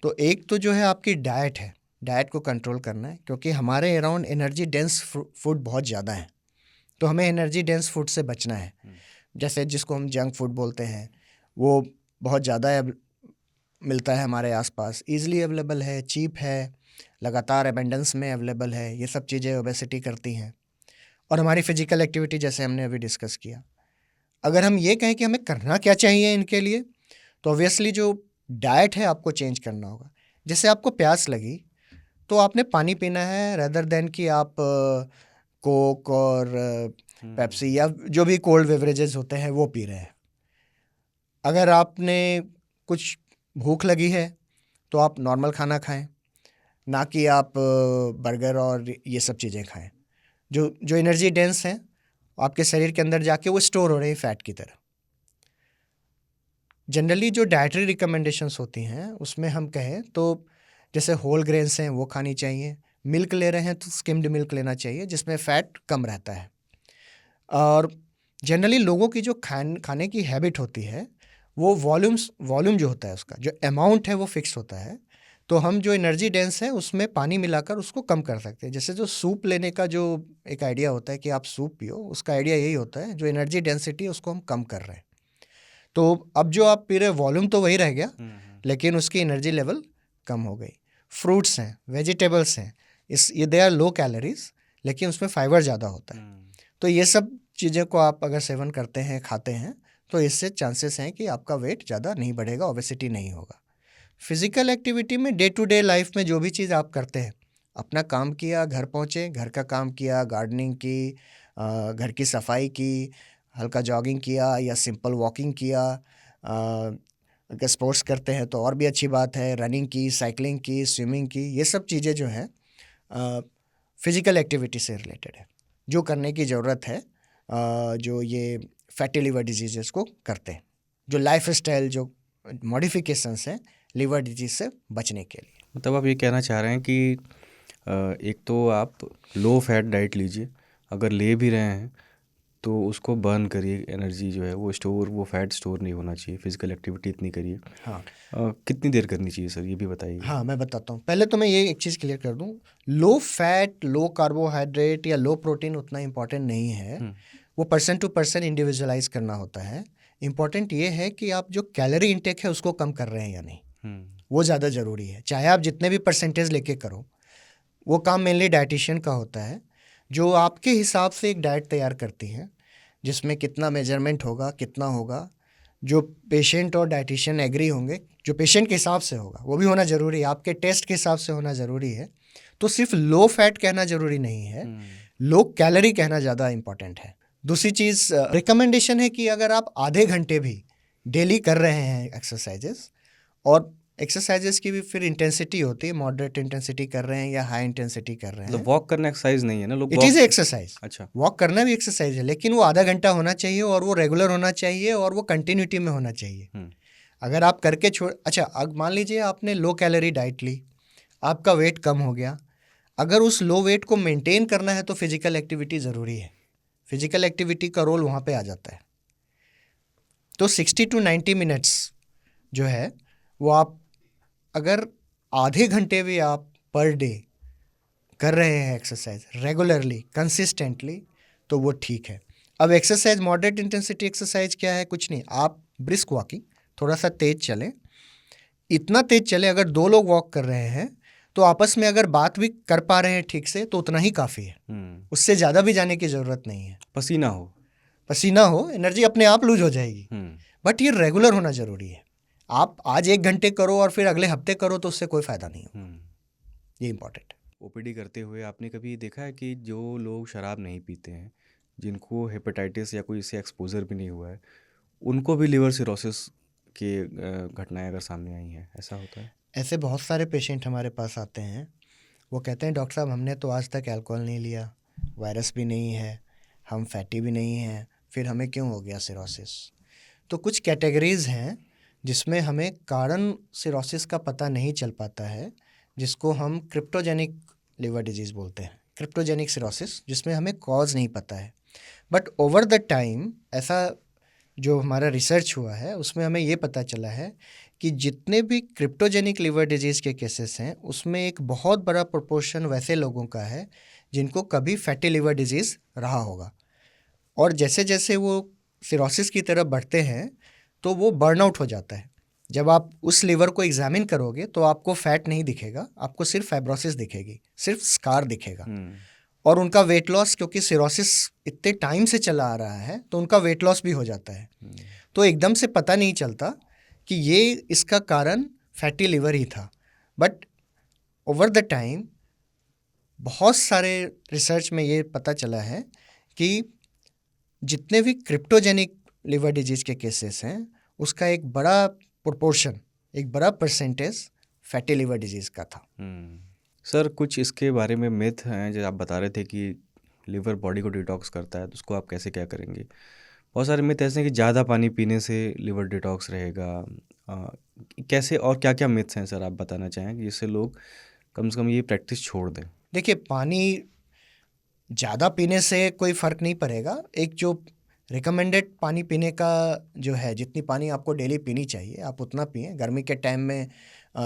तो एक तो जो है आपकी डाइट है, डाइट को कंट्रोल करना है, क्योंकि हमारे अराउंड एनर्जी डेंस फूड बहुत ज़्यादा है, तो हमें एनर्जी डेंस फूड से बचना है। जैसे जिसको हम जंक फूड बोलते हैं, वो बहुत ज़्यादा मिलता है हमारे आसपास, ईजिली अवेलेबल है, चीप है, लगातार अबेंडेंस में अवेलेबल है। ये सब चीज़ें ओबेसिटी करती हैं। और हमारी फिजिकल एक्टिविटी, जैसे हमने अभी डिस्कस किया, अगर हम ये कहें कि हमें करना क्या चाहिए इनके लिए, तो ऑब्वियसली जो डाइट है आपको चेंज करना होगा। जैसे आपको प्यास लगी तो आपने पानी पीना है, रेदर देन कि आप कोक और पेप्सी या जो भी कोल्ड बेवरेजेस होते हैं वो पी रहे हैं। अगर आपने कुछ भूख लगी है तो आप नॉर्मल खाना खाएं, ना कि आप बर्गर और ये सब चीज़ें खाएं जो जो एनर्जी डेंस हैं, आपके शरीर के अंदर जाके वो स्टोर हो रही है फैट की तरह। जनरली जो डाइटरी रिकमेंडेशंस होती हैं उसमें हम कहें तो जैसे होल ग्रेन्स हैं वो खानी चाहिए, मिल्क ले रहे हैं तो स्किम्ड मिल्क लेना चाहिए जिसमें फ़ैट कम रहता है। और जनरली लोगों की जो खाने की हैबिट होती है वो वॉल्यूम जो होता है उसका जो अमाउंट है वो फिक्स होता है। तो हम जो एनर्जी डेंस है उसमें पानी मिलाकर उसको कम कर सकते हैं। जैसे जो सूप लेने का जो एक आइडिया होता है कि आप सूप पियो, उसका आइडिया यही होता है, जो एनर्जी डेंसिटी है उसको हम कम कर रहे हैं। तो अब जो आप पी रहे वॉल्यूम तो वही रह गया, लेकिन उसकी एनर्जी लेवल कम हो गई। फ्रूट्स हैं, वेजिटेबल्स हैं, ये दे आर लो कैलोरीज, लेकिन उसमें फाइबर ज़्यादा होता है। तो ये सब चीज़ें को आप अगर सेवन करते हैं, खाते हैं, तो इससे चांसेस हैं कि आपका वेट ज़्यादा नहीं बढ़ेगा, ओबेसिटी नहीं होगा। फिजिकल एक्टिविटी में डे टू डे लाइफ में जो भी चीज़ आप करते हैं, अपना काम किया, घर पहुँचे, घर का काम किया, गार्डनिंग की, घर की सफाई की, हल्का जॉगिंग किया या सिंपल वॉकिंग किया, अगर स्पोर्ट्स करते हैं तो और भी अच्छी बात है, रनिंग की, साइकिलिंग की, स्विमिंग की, ये सब चीज़ें जो हैं फिज़िकल एक्टिविटी से रिलेटेड है, जो करने की ज़रूरत है, जो ये फैटी लिवर डिजीज़ को करते हैं, जो लाइफ स्टाइल जो मॉडिफिकेशंस हैं लिवर डिजीज़ से बचने के लिए। मतलब आप ये कहना चाह रहे हैं कि एक तो आप लो फैट डाइट लीजिए, अगर ले भी रहे हैं तो उसको बर्न करिए, एनर्जी जो है वो फैट स्टोर नहीं होना चाहिए, फिजिकल एक्टिविटी इतनी करिए। हाँ, कितनी देर करनी चाहिए सर, ये भी बताइए। हाँ, मैं बताता हूँ। पहले तो मैं ये एक चीज़ क्लियर कर दूँ, लो फैट, लो कार्बोहाइड्रेट या लो प्रोटीन उतना इम्पॉर्टेंट नहीं है। वो पर्सन टू पर्सन इंडिविजुअलाइज करना होता है। इम्पॉर्टेंट ये है कि आप जो कैलोरी इंटेक है उसको कम कर रहे हैं या नहीं, वो ज़्यादा ज़रूरी है। चाहे आप जितने भी परसेंटेज लेके करो, वो काम मेनली डाइटिशियन का होता है, जो आपके हिसाब से एक डाइट तैयार करती है जिसमें कितना मेजरमेंट होगा, कितना होगा, जो पेशेंट और डाइटिशियन एग्री होंगे, जो पेशेंट के हिसाब से होगा वो भी होना ज़रूरी है, आपके टेस्ट के हिसाब से होना ज़रूरी है। तो सिर्फ लो फैट कहना ज़रूरी नहीं है, लो कैलोरी कहना ज़्यादा इम्पॉर्टेंट है। दूसरी चीज़, रिकमेंडेशन है कि अगर आप आधे घंटे भी डेली कर रहे हैं एक्सरसाइजेस, और एक्सरसाइजेस की भी फिर इंटेंसिटी होती है, मॉडरेट इंटेंसिटी कर रहे हैं या हाई इंटेंसिटी कर रहे हैं। मतलब वॉक करना एक्सरसाइज नहीं है ना, लोग इट इज़ एक्सरसाइज। अच्छा, वॉक करना भी एक्सरसाइज है, लेकिन वो आधा घंटा होना चाहिए और वो रेगुलर होना चाहिए और वो कंटिन्यूटी में होना चाहिए। अगर आप करके अच्छा, अब मान लीजिए आपने लो कैलोरी डाइट ली, आपका वेट कम हो गया, अगर उस लो वेट को मेंटेन करना है तो फिजिकल एक्टिविटी ज़रूरी है। फिजिकल एक्टिविटी का रोल वहाँ पे आ जाता है। तो 60 to 90 मिनट्स जो है वो आप अगर आधे घंटे भी आप पर डे कर रहे हैं एक्सरसाइज रेगुलरली, कंसिस्टेंटली, तो वो ठीक है। अब एक्सरसाइज, मॉडरेट इंटेंसिटी एक्सरसाइज क्या है? कुछ नहीं, आप ब्रिस्क वॉकिंग, थोड़ा सा तेज चलें, इतना तेज चलें, अगर दो लोग वॉक कर रहे हैं तो आपस में अगर बात भी कर पा रहे हैं ठीक से तो उतना ही काफ़ी है, उससे ज़्यादा भी जाने की ज़रूरत नहीं है। पसीना हो, एनर्जी अपने आप लूज हो जाएगी, बट ये रेगुलर होना ज़रूरी है। आप आज 1 घंटे करो और फिर अगले हफ्ते करो तो उससे कोई फ़ायदा नहीं हो, ये इंपॉर्टेंट है। ओपीडी करते हुए आपने कभी देखा है कि जो लोग शराब नहीं पीते हैं, जिनको हेपेटाइटिस या कोई इससे एक्सपोजर भी नहीं हुआ है, उनको भी लिवर सिरोसिस की घटनाएं अगर सामने आई हैं, ऐसा होता है? ऐसे बहुत सारे पेशेंट हमारे पास आते हैं, वो कहते हैं डॉक्टर साहब हमने तो आज तक अल्कोहल नहीं लिया, वायरस भी नहीं है, हम फैटी भी नहीं हैं, फिर हमें क्यों हो गया सिरोसिस? तो कुछ कैटेगरीज़ हैं जिसमें हमें कारण सिरोसिस का पता नहीं चल पाता है, जिसको हम क्रिप्टोजेनिक लिवर डिजीज़ बोलते हैं, क्रिप्टोजेनिक सिरोसिस, जिसमें हमें कॉज नहीं पता है। बट ओवर द टाइम ऐसा जो हमारा रिसर्च हुआ है उसमें हमें ये पता चला है कि जितने भी क्रिप्टोजेनिक लिवर डिजीज़ के केसेस हैं उसमें एक बहुत बड़ा प्रोपोर्शन वैसे लोगों का है जिनको कभी फैटी लिवर डिजीज़ रहा होगा, और जैसे जैसे वो सिरोसिस की तरफ बढ़ते हैं तो वो बर्नआउट हो जाता है। जब आप उस लिवर को एग्जामिन करोगे तो आपको फैट नहीं दिखेगा, आपको सिर्फ फाइब्रोसिस दिखेगी, सिर्फ स्कार दिखेगा। और उनका वेट लॉस, क्योंकि सिरोसिस इतने टाइम से चला आ रहा है तो उनका वेट लॉस भी हो जाता है। तो एकदम से पता नहीं चलता कि ये इसका कारण फैटी लिवर ही था। बट ओवर द टाइम बहुत सारे रिसर्च में ये पता चला है कि जितने भी क्रिप्टोजेनिक लिवर डिजीज़ के केसेस हैं उसका एक बड़ा प्रोपोर्शन, एक बड़ा परसेंटेज फैटी लिवर डिजीज़ का था। सर, कुछ इसके बारे में मिथ हैं जो आप बता रहे थे कि लिवर बॉडी को डिटॉक्स करता है, तो उसको आप कैसे क्या करेंगे? बहुत सारे मिथ ऐसे हैं कि ज़्यादा पानी पीने से लिवर डिटॉक्स रहेगा। कैसे और क्या क्या मिथ्स हैं सर, आप बताना चाहेंगे जिससे लोग कम से कम ये प्रैक्टिस छोड़ दें? देखिए, पानी ज़्यादा पीने से कोई फ़र्क नहीं पड़ेगा। एक जो रिकमेंडेड पानी पीने का जो है, जितनी पानी आपको डेली पीनी चाहिए आप उतना पिएं। गर्मी के टाइम में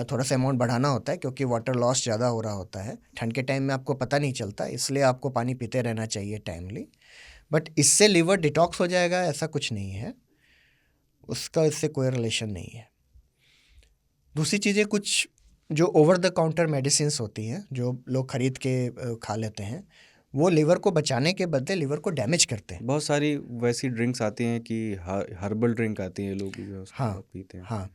थोड़ा सा अमाउंट बढ़ाना होता है क्योंकि वाटर लॉस ज़्यादा हो रहा होता है। ठंड के टाइम में आपको पता नहीं चलता, इसलिए आपको पानी पीते रहना चाहिए टाइमली। बट इससे लिवर डिटॉक्स हो जाएगा ऐसा कुछ नहीं है, उसका इससे कोई रिलेशन नहीं है। दूसरी चीज़ें कुछ जो ओवर द काउंटर मेडिसिन्स होती हैं जो लोग खरीद के खा लेते हैं, वो लिवर को बचाने के बदले लिवर को डैमेज करते हैं। बहुत सारी वैसी ड्रिंक्स आती हैं कि हर्बल ड्रिंक आती हैं, लोग जो उसको हाँ पीते हैं। हाँ,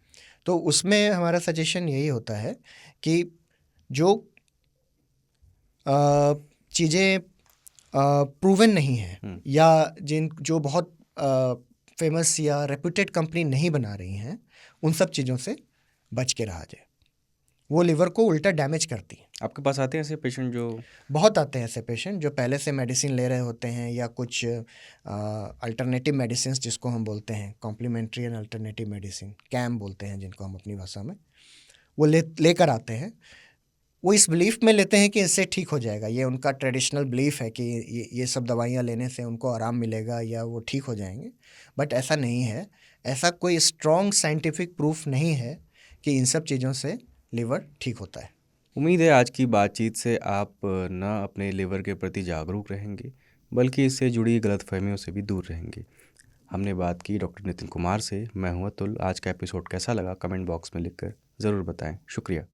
तो उसमें हमारा सजेशन यही होता है कि जो चीज़ें प्रूवन नहीं हैं या जो बहुत फेमस या रेप्यूटेड कंपनी नहीं बना रही हैं, उन सब चीज़ों से बच के रहा जाए। वो लिवर को उल्टा डैमेज करती है। आपके पास आते हैं ऐसे पेशेंट? जो बहुत आते हैं ऐसे पेशेंट जो पहले से मेडिसिन ले रहे होते हैं या कुछ अल्टरनेटिव मेडिसिन जिसको हम बोलते हैं complementary and alternative medicine, CAM बोलते हैं जिनको हम अपनी भाषा में, वो लेकर आते हैं। वो इस बिलीफ में लेते हैं कि इससे ठीक हो जाएगा। ये उनका ट्रेडिशनल बिलीफ है कि ये सब दवाइयाँ लेने से उनको आराम मिलेगा या वो ठीक हो जाएंगे। बट ऐसा नहीं है। ऐसा कोई स्ट्रॉन्ग साइंटिफिक प्रूफ नहीं है कि इन सब चीज़ों से लिवर ठीक होता है। उम्मीद है आज की बातचीत से आप न अपने लिवर के प्रति जागरूक रहेंगे बल्कि इससे जुड़ी गलतफहमियों से भी दूर रहेंगे। हमने बात की डॉक्टर नितिन कुमार से। मैं हूं अतुल। आज का एपिसोड कैसा लगा कमेंट बॉक्स में लिखकर ज़रूर बताएं। शुक्रिया।